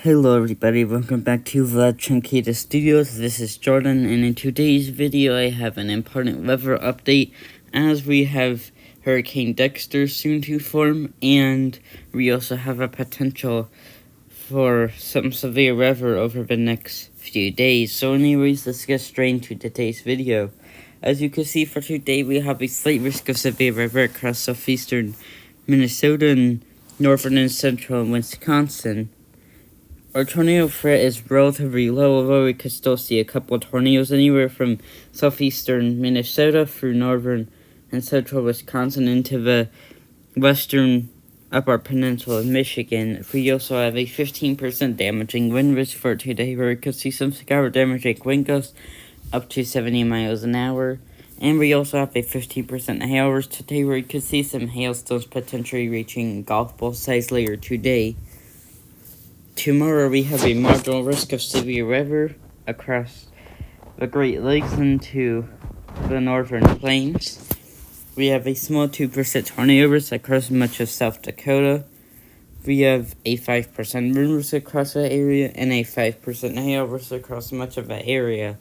Hello everybody, welcome back to the Chunkita Studios. This is Jordan, and in today's video I have an important weather update as we have Hurricane Dexter soon to form, and we also have a potential for some severe weather over the next few days. So anyways, let's get straight into today's video. As you can see, for today we have a slight risk of severe weather across southeastern Minnesota and northern and central Wisconsin. Our tornado threat is relatively low, although we could still see a couple of tornadoes anywhere from southeastern Minnesota through northern and central Wisconsin into the western upper peninsula of Michigan. We also have a 15% damaging wind risk for today, where we could see some scour damaging wind gusts up to 70 miles an hour. And we also have a 15% hail risk today, where we could see some hailstones potentially reaching golf ball size later today. Tomorrow we have a marginal risk of severe weather across the Great Lakes into the northern plains. We have a small 2% tornado risk across much of South Dakota. We have a 5% wind risk across that area and a 5% hail risk across much of that area.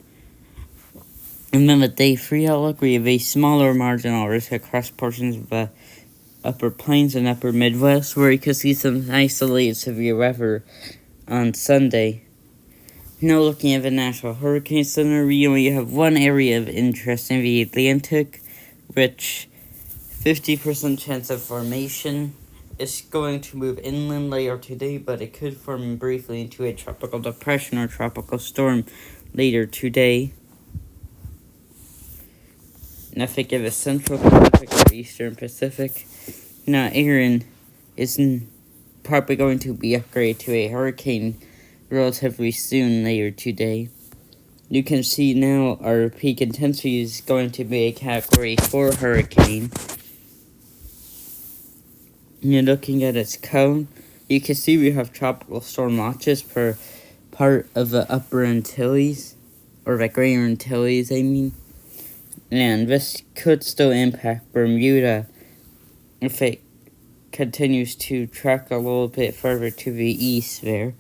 And then the day 3 outlook, we have a smaller marginal risk across portions of the upper plains and upper Midwest, where you can see some isolated severe weather on Sunday. Now looking at the National Hurricane Center, we only have one area of interest in the Atlantic, which 50% chance of formation. It's going to move inland later today, but it could form briefly into a tropical depression or tropical storm later today. Nothing in the Central Pacific or Eastern Pacific. Now, Erin is probably going to be upgraded to a hurricane relatively soon later today. You can see now our peak intensity is going to be a Category 4 hurricane. You're looking at its cone. You can see we have tropical storm watches for part of the Upper Antilles, or the Greater Antilles, I mean. And this could still impact Bermuda if it continues to track a little bit further to the east there.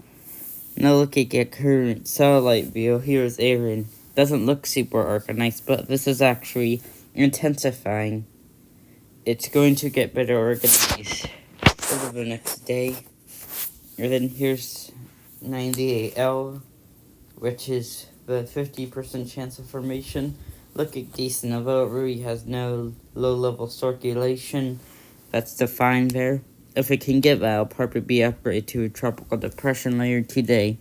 Now looking at current satellite view, here's Erin. Doesn't look super organized, but this is actually intensifying. It's going to get better organized over the next day. And then here's 98L, which is the 50% chance of formation. Looking decent, although it really has no low-level circulation. That's defined there. If it can get that, it'll probably be upgraded to a tropical depression later today.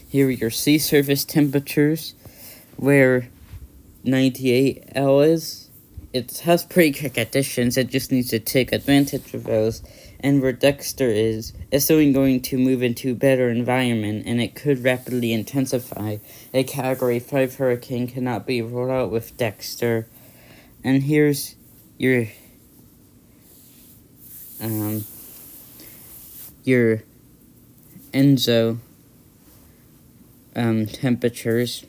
Here are your sea surface temperatures, where 98L is. It has pretty good conditions, it just needs to take advantage of those. And where Dexter is, it's soon going to move into a better environment, and it could rapidly intensify. A Category 5 hurricane cannot be ruled out with Dexter. And here's your Enzo temperatures.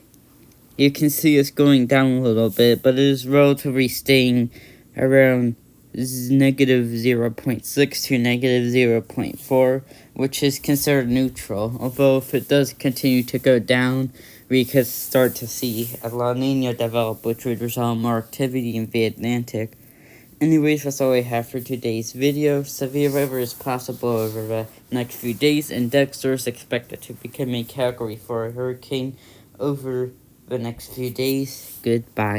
You can see it's going down a little bit, but it is relatively staying around negative 0.6 to negative 0.4, which is considered neutral. Although if it does continue to go down, we could start to see a La Nina develop, which would result in more activity in the Atlantic. Anyways, that's all I have for today's video. Severe weather is possible over the next few days, and Dexter is expected to become a Category 4 hurricane over the next few days. Goodbye.